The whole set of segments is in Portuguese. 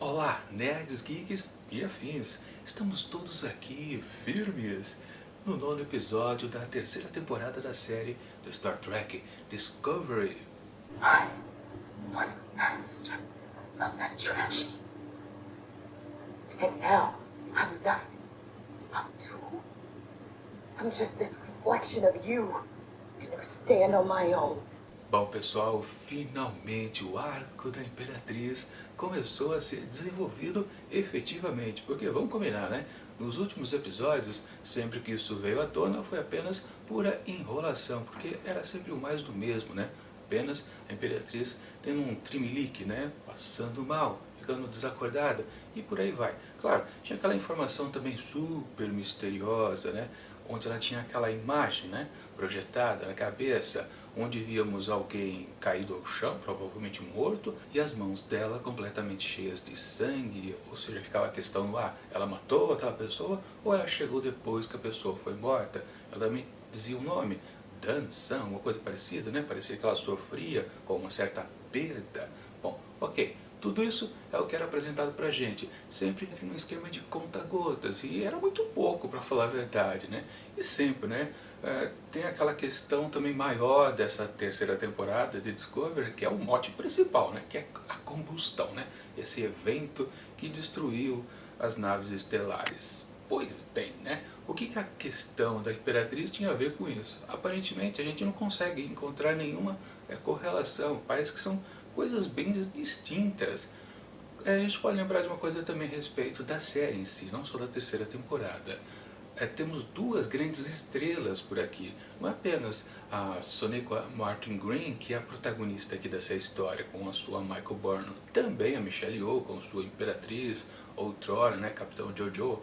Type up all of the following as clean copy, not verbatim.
Olá, nerds, geeks e afins. Estamos todos aqui, firmes, no nono episódio da terceira temporada da série do Star Trek Discovery. I was the master of that tragedy. And now, I'm nothing. I'm two. I'm just this reflection of you. I can never stand on my own. Bom, pessoal, finalmente o arco da Imperatriz começou a ser desenvolvido efetivamente. Porque, vamos combinar, né? Nos últimos episódios, sempre que isso veio à tona, foi apenas pura enrolação. Porque era sempre o mais do mesmo, né? Apenas a Imperatriz tendo um trimelique, né? Passando mal, ficando desacordada e por aí vai. Claro, tinha aquela informação também super misteriosa, né? Onde ela tinha aquela imagem, né? Projetada na cabeça, onde víamos alguém caído ao chão, provavelmente morto, e as mãos dela completamente cheias de sangue, ou seja, ficava a questão no ar, ela matou aquela pessoa ou ela chegou depois que a pessoa foi morta? Ela também dizia o nome, Danção, uma coisa parecida, né? Parecia que ela sofria com uma certa perda. Bom, ok. Tudo isso é o que era apresentado pra gente, sempre num esquema de conta-gotas, e era muito pouco, para falar a verdade, né? E sempre, né? Tem aquela questão também maior dessa terceira temporada de Discovery, que é o mote principal, né? Que é a combustão, né? Esse evento que destruiu as naves estelares. Pois bem, né? O que a questão da Imperatriz tinha a ver com isso? Aparentemente a gente não consegue encontrar nenhuma correlação, parece que são coisas bem distintas. A gente pode lembrar de uma coisa também a respeito da série em si, não só da terceira temporada. Temos duas grandes estrelas por aqui. Não é apenas a Sonequa Martin Green, que é a protagonista aqui dessa história, com a sua Michael Burnham. Também a Michelle Yeoh, com sua Imperatriz, outrora, né, Capitão Jojo.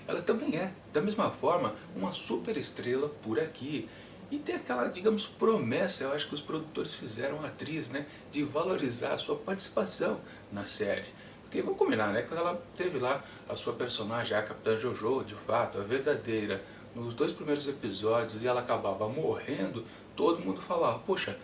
Ela também é, da mesma forma, uma super estrela por aqui. E tem aquela, digamos, promessa, eu acho que os produtores fizeram à atriz, né, de valorizar a sua participação na série. Porque vamos combinar, né, quando ela teve lá a sua personagem, a Capitã Jojo, de fato, a verdadeira, nos dois primeiros episódios, e ela acabava morrendo, todo mundo falava, poxa,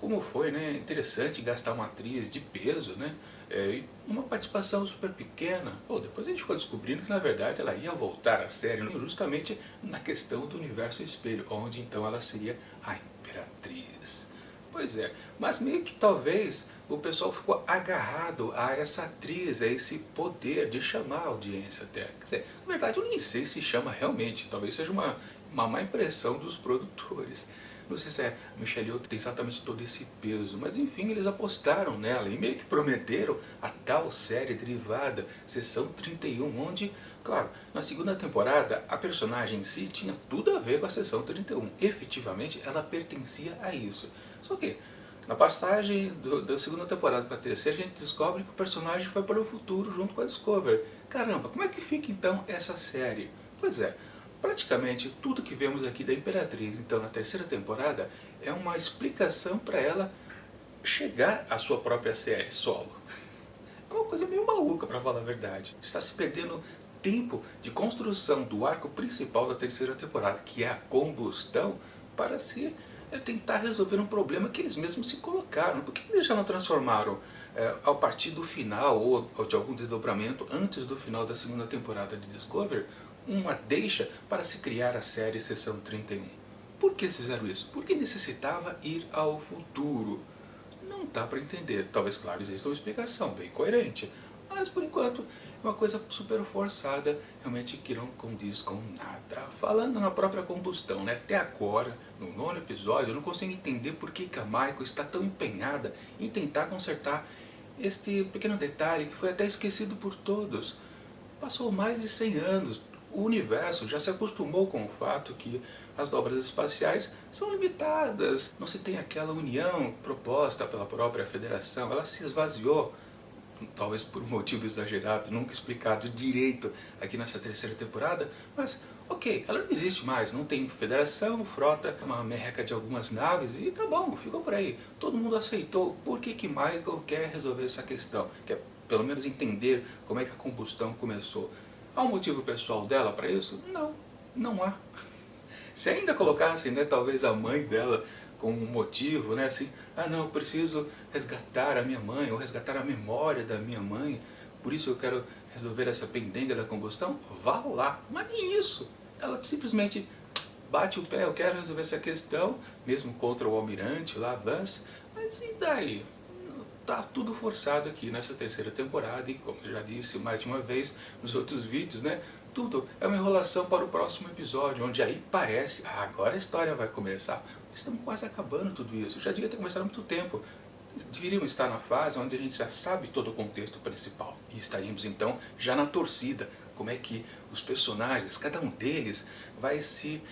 como foi, né, interessante gastar uma atriz de peso, né, e uma participação super pequena. Pô, depois a gente ficou descobrindo que na verdade ela ia voltar à série justamente na questão do universo espelho, onde então ela seria a Imperatriz. Pois é, mas meio que talvez o pessoal ficou agarrado a essa atriz, a esse poder de chamar a audiência até. Quer dizer, na verdade eu nem sei se chama realmente, talvez seja uma má impressão dos produtores. Não sei se é Michelle Yeoh que tem exatamente todo esse peso, mas enfim, eles apostaram nela e meio que prometeram a tal série derivada, Seção 31, onde, claro, na segunda temporada a personagem em si tinha tudo a ver com a Seção 31. Efetivamente ela pertencia a isso. Só que, na passagem da segunda temporada para a terceira, a gente descobre que o personagem foi para o futuro junto com a Discovery. Caramba, como é que fica então essa série? Pois é, praticamente tudo que vemos aqui da Imperatriz, então na terceira temporada, é uma explicação para ela chegar à sua própria série solo. É uma coisa meio maluca, para falar a verdade. Está se perdendo tempo de construção do arco principal da terceira temporada, que é a combustão, para se tentar resolver um problema que eles mesmos se colocaram. Por que eles já não transformaram, ao partir do final, ou de algum desdobramento antes do final da segunda temporada de Discovery, uma deixa para se criar a série Seção 31? Por que fizeram isso? Porque necessitava ir ao futuro. Não dá para entender. Talvez, claro, exista uma explicação bem coerente, mas por enquanto é uma coisa super forçada, realmente que não condiz com nada. Falando na própria combustão, né? Até agora, no nono episódio, eu não consigo entender por que a Michael está tão empenhada em tentar consertar este pequeno detalhe que foi até esquecido por todos. Passou mais de 100 anos, o universo já se acostumou com o fato que as dobras espaciais são limitadas. Não se tem aquela união proposta pela própria federação, ela se esvaziou. Talvez por um motivo exagerado, nunca explicado direito aqui nessa terceira temporada, mas ok, ela não existe mais, não tem federação, frota, uma merreca de algumas naves e tá bom, ficou por aí. Todo mundo aceitou. Por que Michael quer resolver essa questão? Quer pelo menos entender como é que a combustão começou. Há um motivo pessoal dela para isso? Não, não há. Se ainda colocassem, né, talvez a mãe dela com um motivo, né, assim, ah não, eu preciso resgatar a minha mãe, ou resgatar a memória da minha mãe, por isso eu quero resolver essa pendenga da combustão, vá lá, mas nem isso, ela simplesmente bate o pé, eu quero resolver essa questão, mesmo contra o almirante lá, Vance, mas e daí? Tá tudo forçado aqui nessa terceira temporada e, como eu já disse mais de uma vez nos outros vídeos, né, tudo é uma enrolação para o próximo episódio, onde aí parece, ah, agora a história vai começar. Estamos quase acabando tudo isso, já devia ter começado há muito tempo. Deveríamos estar na fase onde a gente já sabe todo o contexto principal. E estaríamos então já na torcida, como é que os personagens, cada um deles, vai se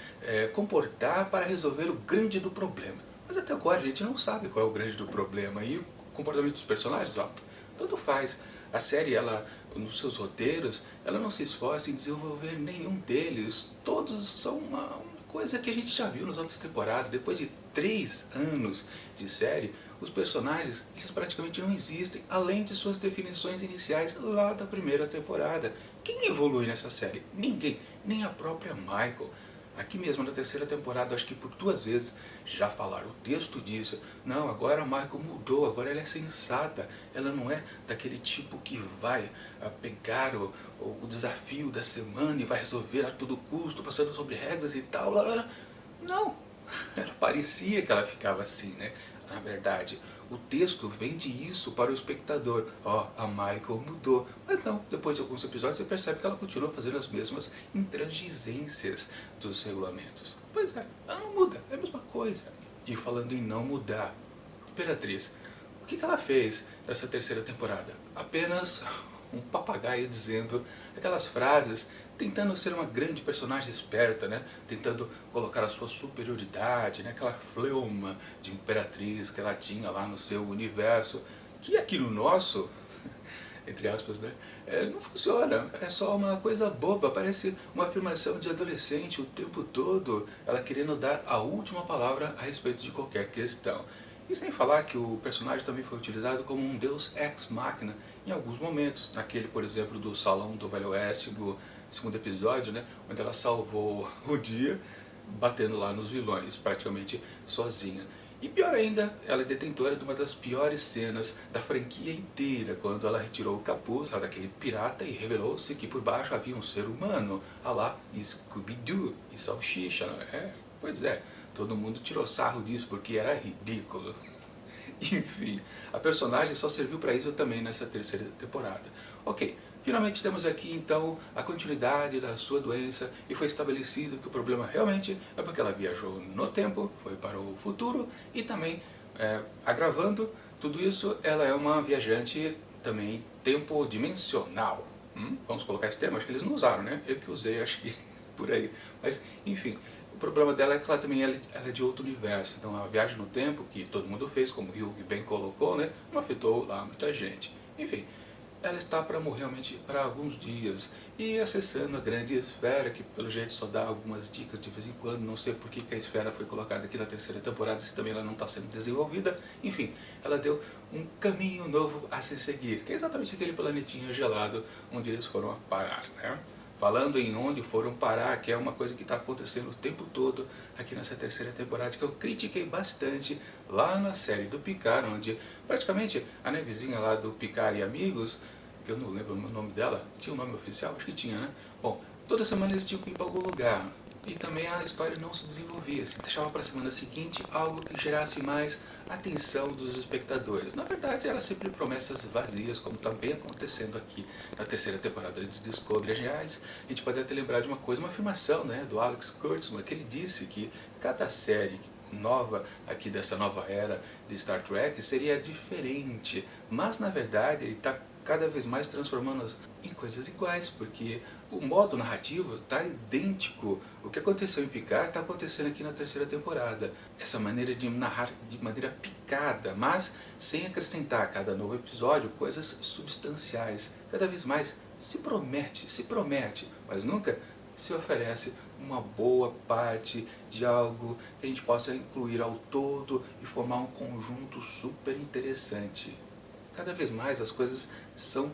comportar para resolver o grande do problema. Mas até agora a gente não sabe qual é o grande do problema. E o comportamento dos personagens, ó, tanto faz. A série, ela, nos seus roteiros, ela não se esforça em desenvolver nenhum deles. Todos são uma coisa que a gente já viu nas outras temporadas. Depois de 3 anos de série, os personagens, eles praticamente não existem, além de suas definições iniciais lá da primeira temporada. Quem evolui nessa série? Ninguém, nem a própria Michael. Aqui mesmo na terceira temporada, acho que por 2 vezes já falaram o texto disso. Não, agora a Michael mudou, agora ela é sensata. Ela não é daquele tipo que vai pegar o desafio da semana e vai resolver a todo custo, passando sobre regras e tal. Blá, blá. Não, ela parecia que ela ficava assim, né? Na verdade, o texto vende isso para o espectador. Ó, a Michael mudou. Mas não, depois de alguns episódios você percebe que ela continua fazendo as mesmas intransigências dos regulamentos. Pois é, ela não muda, é a mesma coisa. E falando em não mudar, Imperatriz, o que ela fez nessa terceira temporada? Apenas um papagaio dizendo aquelas frases, tentando ser uma grande personagem esperta, né? Tentando colocar a sua superioridade, né? Aquela fleuma de imperatriz que ela tinha lá no seu universo, que aqui no nosso, entre aspas, né? Não funciona, é só uma coisa boba, parece uma afirmação de adolescente o tempo todo, ela querendo dar a última palavra a respeito de qualquer questão. E sem falar que o personagem também foi utilizado como um deus ex-machina em alguns momentos, naquele, por exemplo, do Salão do Velho Oeste, do segundo episódio, né, onde ela salvou o dia, batendo lá nos vilões, praticamente sozinha. E pior ainda, ela é detentora de uma das piores cenas da franquia inteira, quando ela retirou o capuz daquele pirata e revelou-se que por baixo havia um ser humano, a lá Scooby-Doo e Salsicha, não é? Pois é, todo mundo tirou sarro disso porque era ridículo. Enfim, a personagem só serviu para isso também nessa terceira temporada. Ok, finalmente temos aqui então a continuidade da sua doença e foi estabelecido que o problema realmente é porque ela viajou no tempo, foi para o futuro e também, agravando tudo isso, ela é uma viajante também tempo-dimensional. Vamos colocar esse termo? Acho que eles não usaram, né? Eu que usei, acho que por aí. Mas, enfim, o problema dela é que ela também ela é de outro universo. Então a viagem no tempo, que todo mundo fez, como o Hugh bem colocou, né, não afetou lá muita gente. Enfim, ela está para morrer realmente para alguns dias. E acessando a grande esfera, que pelo jeito só dá algumas dicas de vez em quando. Não sei por que a esfera foi colocada aqui na terceira temporada, se também ela não está sendo desenvolvida. Enfim, ela deu um caminho novo a se seguir, que é exatamente aquele planetinha gelado onde eles foram a parar, né? Falando em onde foram parar, que é uma coisa que está acontecendo o tempo todo aqui nessa terceira temporada, que eu critiquei bastante lá na série do Picard, onde praticamente a nevezinha lá do Picard e Amigos, que eu não lembro o nome dela, tinha um nome oficial? Acho que tinha, né? Bom, toda semana eles tinham que ir para algum lugar, e também a história não se desenvolvia, se deixava para a semana seguinte algo que gerasse mais atenção dos espectadores. Na verdade, eram sempre promessas vazias, como está bem acontecendo aqui na terceira temporada de Discovery. Aliás, a gente pode até lembrar de uma coisa, uma afirmação, né, do Alex Kurtzman, que ele disse que cada série nova aqui dessa nova era de Star Trek seria diferente, mas na verdade ele está cada vez mais transformando em coisas iguais, porque o modo narrativo está idêntico. O que aconteceu em Picard está acontecendo aqui na terceira temporada. Essa maneira de narrar de maneira picada, mas sem acrescentar a cada novo episódio coisas substanciais. Cada vez mais se promete, mas nunca se oferece uma boa parte de algo que a gente possa incluir ao todo e formar um conjunto super interessante. Cada vez mais as coisas são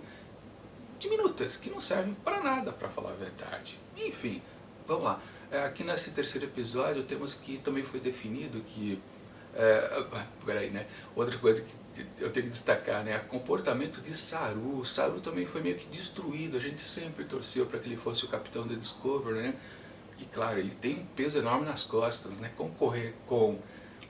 diminutas, que não servem para nada, para falar a verdade. Enfim, vamos lá. Aqui nesse terceiro episódio temos que também foi definido que Peraí, né? Outra coisa que eu tenho que destacar, né? O comportamento de Saru. Saru também foi meio que destruído. A gente sempre torceu para que ele fosse o capitão da Discovery, né? E claro, ele tem um peso enorme nas costas, né? Concorrer com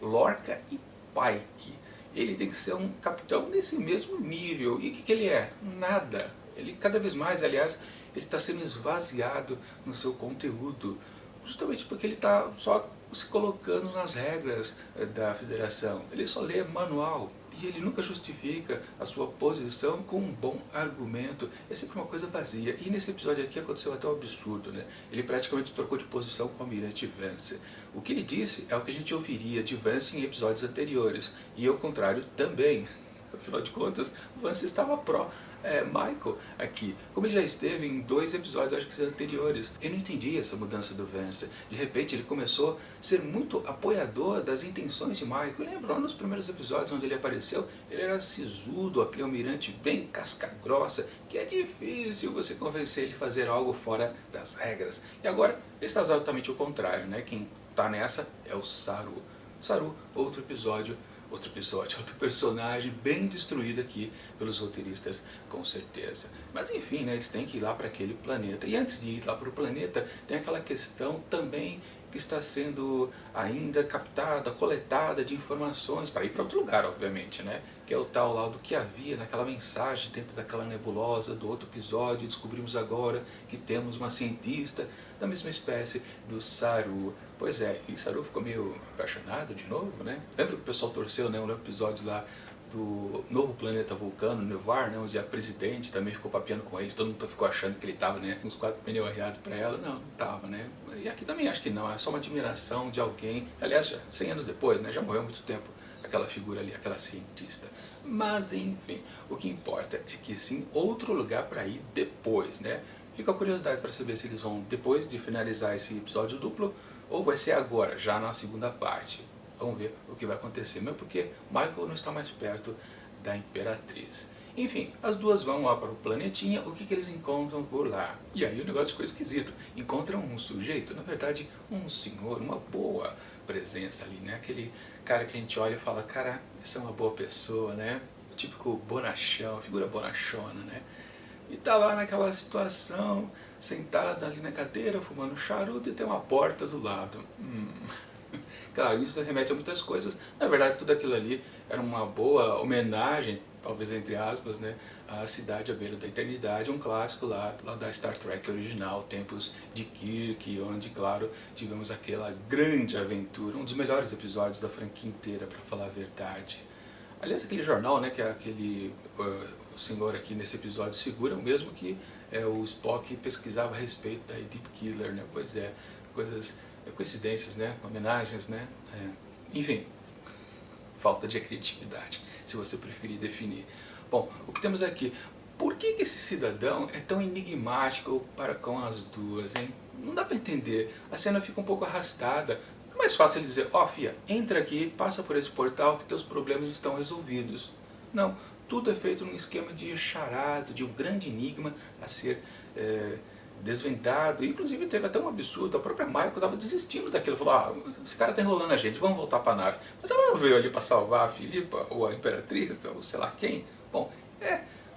Lorca e Pike. Ele tem que ser um capitão desse mesmo nível. E o que ele é? Nada. Ele cada vez mais, aliás, ele está sendo esvaziado no seu conteúdo. Justamente porque ele está só se colocando nas regras da federação. Ele só lê manual. E ele nunca justifica a sua posição com um bom argumento. É sempre uma coisa vazia. E nesse episódio aqui aconteceu até um absurdo, né? Ele praticamente trocou de posição com o Almirante Vance. O que ele disse é o que a gente ouviria de Vance em episódios anteriores. E ao contrário também. Afinal de contas, o Vance estava pró Michael aqui, como ele já esteve em 2 episódios, acho que anteriores. Eu não entendi essa mudança do Vance. De repente ele começou a ser muito apoiador das intenções de Michael. Eu lembro lá nos primeiros episódios onde ele apareceu, ele era sisudo, aquele almirante bem casca grossa, que é difícil você convencer ele a fazer algo fora das regras. E agora ele está exatamente o contrário, né? Quem está nessa é o Saru. Saru, outro personagem bem destruído aqui pelos roteiristas, com certeza. Mas enfim, né, eles têm que ir lá para aquele planeta. E antes de ir lá para o planeta, tem aquela questão também que está sendo ainda captada, coletada de informações para ir para outro lugar, obviamente, né? Que é o tal lá do que havia naquela mensagem dentro daquela nebulosa do outro episódio. Descobrimos agora que temos uma cientista da mesma espécie do Saru. Pois é, e Saru ficou meio apaixonado de novo, né? Lembra que o pessoal torceu, né? Um episódio lá do novo planeta Vulcano, Nevar, né, onde a presidente também ficou papeando com ele, todo mundo ficou achando que ele estava, né, com os 4 pneus arriados para ela. Não, não estava, né? E aqui também acho que não, é só uma admiração de alguém, aliás, já 100 anos depois, né, já morreu há muito tempo aquela figura ali, aquela cientista. Mas enfim, o que importa é que sim, outro lugar para ir depois, né? Fica a curiosidade para saber se eles vão, depois de finalizar esse episódio duplo, ou vai ser agora, já na segunda parte. Vamos ver o que vai acontecer, mesmo porque Michael não está mais perto da Imperatriz. Enfim, as duas vão lá para o planetinha. O que eles encontram por lá? E aí o negócio ficou esquisito. Encontram um sujeito, na verdade um senhor, uma boa presença ali, né? Aquele cara que a gente olha e fala, cara, essa é uma boa pessoa, né? O típico bonachão, figura bonachona, né? E tá lá naquela situação, sentada ali na cadeira, fumando charuto, e tem uma porta do lado. Claro, isso remete a muitas coisas. Na verdade, tudo aquilo ali era uma boa homenagem, talvez entre aspas, né, à Cidade à Beira da Eternidade, um clássico lá da Star Trek original, tempos de Kirk, onde, claro, tivemos aquela grande aventura, um dos melhores episódios da franquia inteira, para falar a verdade. Aliás, aquele jornal, né, que é aquele o senhor aqui nesse episódio segura, o mesmo que o Spock pesquisava a respeito da Deep Killer, né? Pois é, coisas, coincidências, né? Homenagens, né? Enfim, falta de criatividade, se você preferir definir. Bom, o que temos aqui? Por que esse cidadão é tão enigmático para com as duas, hein? Não dá para entender. A cena fica um pouco arrastada. É mais fácil ele dizer, ó, fia, entra aqui, passa por esse portal que teus problemas estão resolvidos. Não, tudo é feito num esquema de charada, de um grande enigma a ser desvendado. Inclusive teve até um absurdo, a própria Michael estava desistindo daquilo, falou, ah, esse cara está enrolando a gente, vamos voltar para a nave. Mas ela não veio ali para salvar a Filipa, ou a Imperatriz, ou sei lá quem. Bom,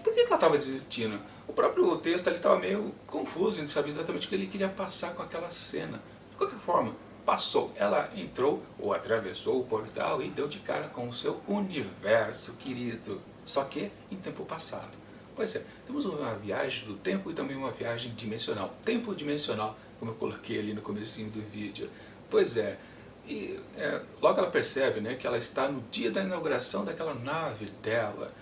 por que ela estava desistindo? O próprio texto ali estava meio confuso, a gente sabia exatamente o que ele queria passar com aquela cena. De qualquer forma, passou, ela entrou ou atravessou o portal e deu de cara com o seu universo querido, só que em tempo passado. Pois é, temos uma viagem do tempo e também uma viagem dimensional. Tempo dimensional, como eu coloquei ali no comecinho do vídeo. Pois é, e logo ela percebe, né, que ela está no dia da inauguração daquela nave dela.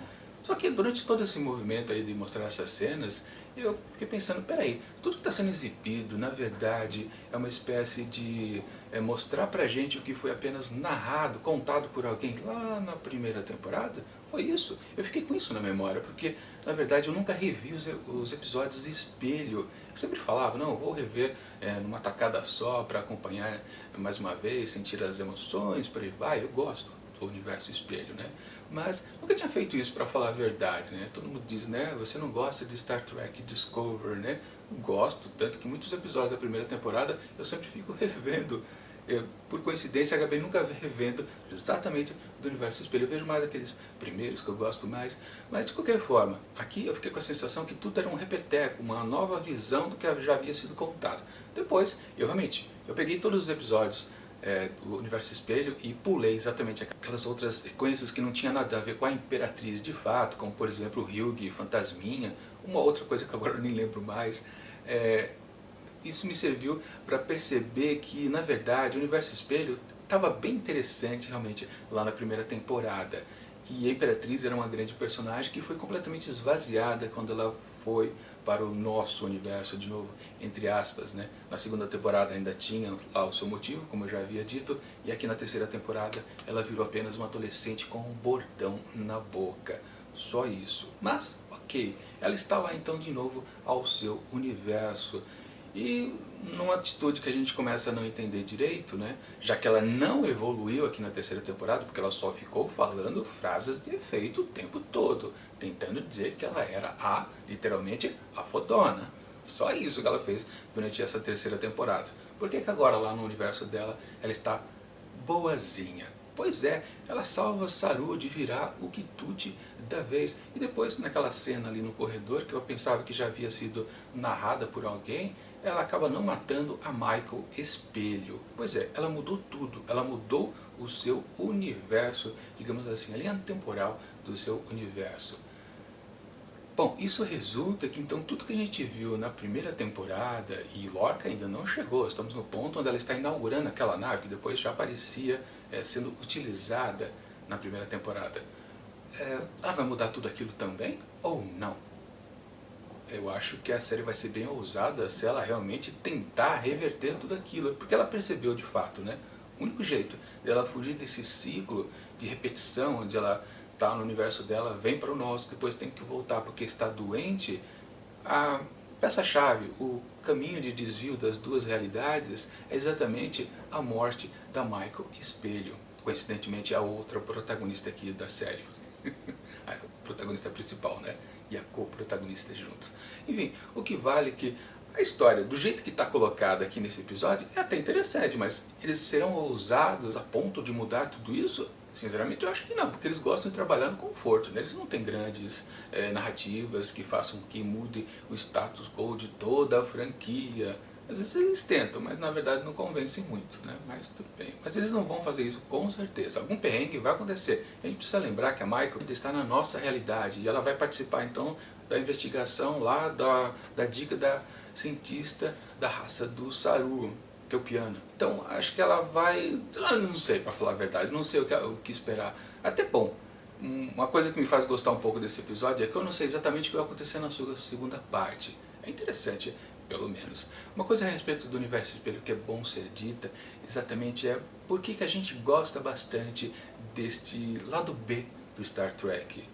Só que durante todo esse movimento aí de mostrar essas cenas, eu fiquei pensando, peraí, tudo que está sendo exibido, na verdade, é uma espécie de mostrar pra gente o que foi apenas narrado, contado por alguém lá na primeira temporada? Foi isso? Eu fiquei com isso na memória, porque, na verdade, eu nunca revi os episódios espelho. Eu sempre falava, não, eu vou rever numa tacada só para acompanhar mais uma vez, sentir as emoções, por aí vai. Eu gosto do universo espelho, né? Mas nunca tinha feito isso, para falar a verdade, né? Todo mundo diz, né, você não gosta de Star Trek Discovery, né? Gosto, tanto que muitos episódios da primeira temporada eu sempre fico revendo por coincidência, acabei nunca revendo exatamente do Universo Espelho. Eu vejo mais aqueles primeiros que eu gosto mais. Mas, de qualquer forma, aqui eu fiquei com a sensação que tudo era um repeteco, uma nova visão do que já havia sido contado. Depois, eu peguei todos os episódios do Universo Espelho e pulei exatamente aquelas outras sequências que não tinha nada a ver com a Imperatriz de fato, como por exemplo o Hyuga, Fantasminha, uma outra coisa que agora eu nem lembro mais. Isso me serviu para perceber que, na verdade, o Universo Espelho estava bem interessante realmente lá na primeira temporada. E a Imperatriz era uma grande personagem que foi completamente esvaziada quando ela foi para o nosso universo de novo, entre aspas, né? Na segunda temporada ainda tinha lá o seu motivo, como eu já havia dito, e aqui na terceira temporada ela virou apenas uma adolescente com um bordão na boca. Só isso. Mas, ok, ela está lá então de novo ao seu universo. E numa atitude que a gente começa a não entender direito, né? Já que ela não evoluiu aqui na terceira temporada, porque ela só ficou falando frases de efeito o tempo todo, tentando dizer que ela era literalmente, a fodona. Só isso que ela fez durante essa terceira temporada. Por que agora lá no universo dela ela está boazinha? Pois é, ela salva Saru de virar o quitute da vez. E depois, naquela cena ali no corredor, que eu pensava que já havia sido narrada por alguém, ela acaba não matando a Michael Espelho. Pois é, ela mudou tudo. Ela mudou o seu universo, digamos assim, a linha temporal do seu universo. Bom, isso resulta que então tudo que a gente viu na primeira temporada, e Lorca ainda não chegou, estamos no ponto onde ela está inaugurando aquela nave que depois já aparecia sendo utilizada na primeira temporada. Ela vai mudar tudo aquilo também ou não? Eu acho que a série vai ser bem ousada se ela realmente tentar reverter tudo aquilo, porque ela percebeu de fato, né? O único jeito dela fugir desse ciclo de repetição, onde ela está no universo dela, vem para o nosso, depois tem que voltar porque está doente, a peça-chave, o caminho de desvio das duas realidades é exatamente a morte da Michael Espelho. Coincidentemente, a outra protagonista aqui da série. A protagonista principal, né? E a co-protagonista juntos. Enfim, o que vale é que a história, do jeito que está colocada aqui nesse episódio, é até interessante, mas eles serão ousados a ponto de mudar tudo isso? Sinceramente eu acho que não, porque eles gostam de trabalhar no conforto, né? Eles não têm grandes narrativas que façam que mude o status quo de toda a franquia. Às vezes eles tentam, mas na verdade não convencem muito, né? Mas tudo bem. Mas eles não vão fazer isso com certeza. Algum perrengue vai acontecer. A gente precisa lembrar que a Michael está na nossa realidade e ela vai participar então da investigação lá da dica da cientista da raça do Saru, que é o Piano. Então acho que ela vai... Eu não sei, para falar a verdade, não sei o que esperar. Até bom. Uma coisa que me faz gostar um pouco desse episódio é que eu não sei exatamente o que vai acontecer na sua segunda parte. É interessante, pelo menos. Uma coisa a respeito do Universo Espelho que é bom ser dita, exatamente é por que a gente gosta bastante deste lado B do Star Trek.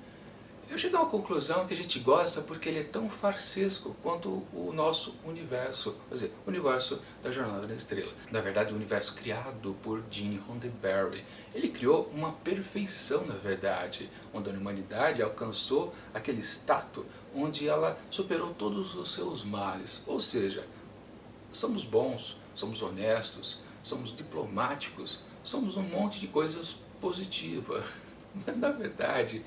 Eu cheguei a uma conclusão que a gente gosta porque ele é tão farsesco quanto o nosso universo, quer dizer, o universo da Jornada na Estrela. Na verdade, o universo criado por Gene Roddenberry. Ele criou uma perfeição, na verdade, onde a humanidade alcançou aquele status onde ela superou todos os seus males. Ou seja, somos bons, somos honestos, somos diplomáticos, somos um monte de coisas positivas. Mas, na verdade,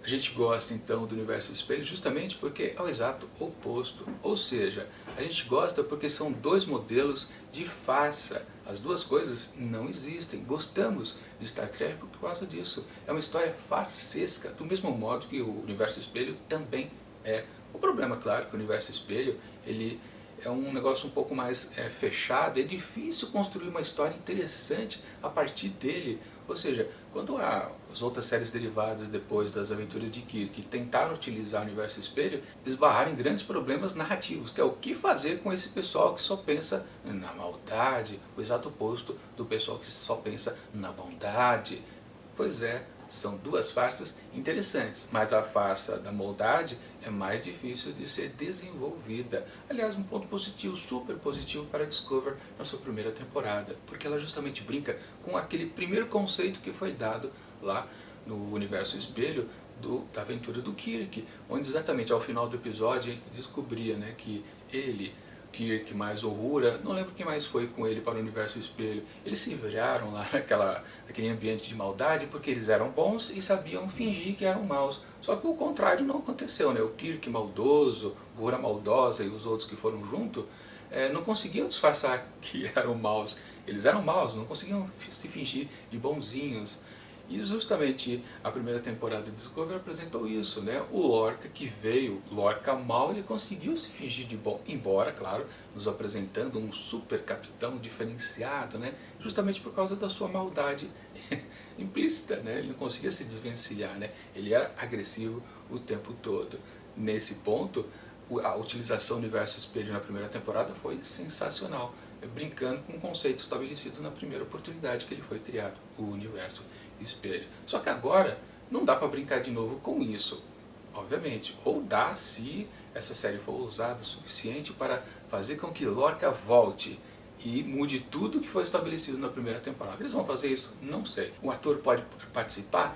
a gente gosta então do Universo Espelho justamente porque é o exato oposto. Ou seja, a gente gosta porque são dois modelos de farsa. As duas coisas não existem. Gostamos de Star Trek por causa disso. É uma história farsesca, do mesmo modo que o Universo Espelho também é. O problema, claro, que o Universo Espelho ele é um negócio um pouco mais fechado, é difícil construir uma história interessante a partir dele. Ou seja, quando as outras séries derivadas depois das aventuras de Kirk tentaram utilizar o Universo Espelho, esbarraram em grandes problemas narrativos, que é o que fazer com esse pessoal que só pensa na maldade, o exato oposto do pessoal que só pensa na bondade. Pois é, são duas farsas interessantes, mas a farsa da maldade é mais difícil de ser desenvolvida. Aliás, um ponto positivo, super positivo para Discovery na sua primeira temporada, porque ela justamente brinca com aquele primeiro conceito que foi dado lá no Universo Espelho da aventura do Kirk, onde exatamente ao final do episódio a gente descobria, né, que ele, Kirk mais Uhura, não lembro quem mais foi com ele para o Universo Espelho. Eles se viraram lá naquele ambiente de maldade porque eles eram bons e sabiam fingir que eram maus. Só que o contrário não aconteceu, né? O Kirk maldoso, Uhura maldosa e os outros que foram junto, não conseguiam disfarçar que eram maus. Eles eram maus, não conseguiam se fingir de bonzinhos. E justamente a primeira temporada de Discovery apresentou isso, né? O Lorca que veio, Lorca mal, ele conseguiu se fingir de bom, embora, claro, nos apresentando um super capitão diferenciado, né? Justamente por causa da sua maldade implícita, né? Ele não conseguia se desvencilhar, né? Ele era agressivo o tempo todo. Nesse ponto, a utilização do universo espelho na primeira temporada foi sensacional, brincando com um conceito estabelecido na primeira oportunidade que ele foi criado, o universo espelho. Só que agora não dá para brincar de novo com isso, obviamente. Ou dá se essa série for usada o suficiente para fazer com que Lorca volte e mude tudo que foi estabelecido na primeira temporada. Eles vão fazer isso? Não sei. O ator pode participar?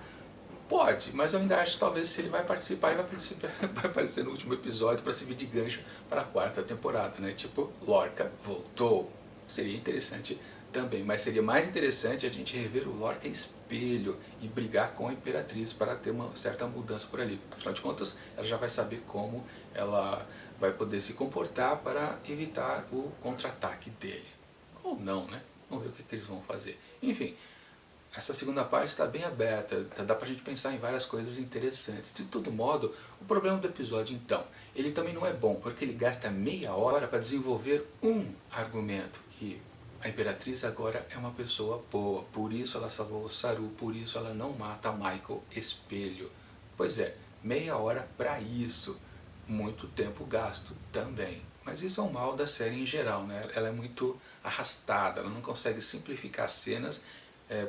Pode, mas eu ainda acho que talvez se ele vai participar, ele vai aparecer no último episódio para servir de gancho para a quarta temporada, né? Tipo, Lorca voltou. Seria interessante também, mas seria mais interessante a gente rever o Lorca espelho e brigar com a Imperatriz para ter uma certa mudança por ali. Afinal de contas, ela já vai saber como ela vai poder se comportar para evitar o contra-ataque dele. Ou não, né? Vamos ver o que eles vão fazer. Enfim, essa segunda parte está bem aberta, dá pra gente pensar em várias coisas interessantes. De todo modo, o problema do episódio então, ele também não é bom, porque ele gasta meia hora para desenvolver um argumento, que a Imperatriz agora é uma pessoa boa, por isso ela salvou o Saru, por isso ela não mata Michael Espelho. Pois é, meia hora para isso, muito tempo gasto também. Mas isso é um mal da série em geral, né? Ela é muito arrastada, ela não consegue simplificar cenas,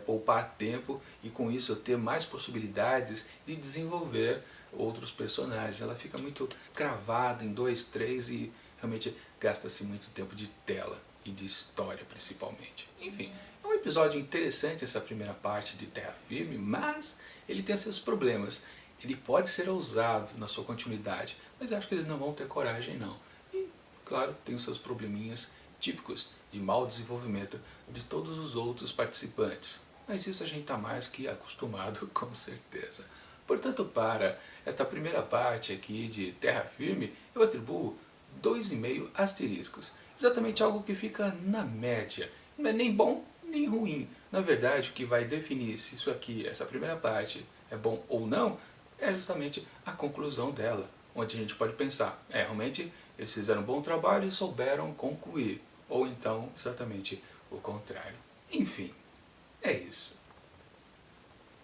poupar tempo e com isso ter mais possibilidades de desenvolver outros personagens. Ela fica muito cravada em 2, 3 e realmente gasta-se muito tempo de tela e de história principalmente. Enfim, é um episódio interessante essa primeira parte de Terra Firme, mas ele tem seus problemas. Ele pode ser ousado na sua continuidade, mas eu acho que eles não vão ter coragem não. E, claro, tem os seus probleminhas típicos de mau desenvolvimento de todos os outros participantes. Mas isso a gente está mais que acostumado, com certeza. Portanto, para esta primeira parte aqui de Terra Firme, eu atribuo 2,5 asteriscos. Exatamente algo que fica na média. Não é nem bom, nem ruim. Na verdade, o que vai definir se isso aqui, essa primeira parte, é bom ou não, é justamente a conclusão dela. Onde a gente pode pensar, realmente eles fizeram um bom trabalho e souberam concluir. Ou então, exatamente o contrário. Enfim, é isso.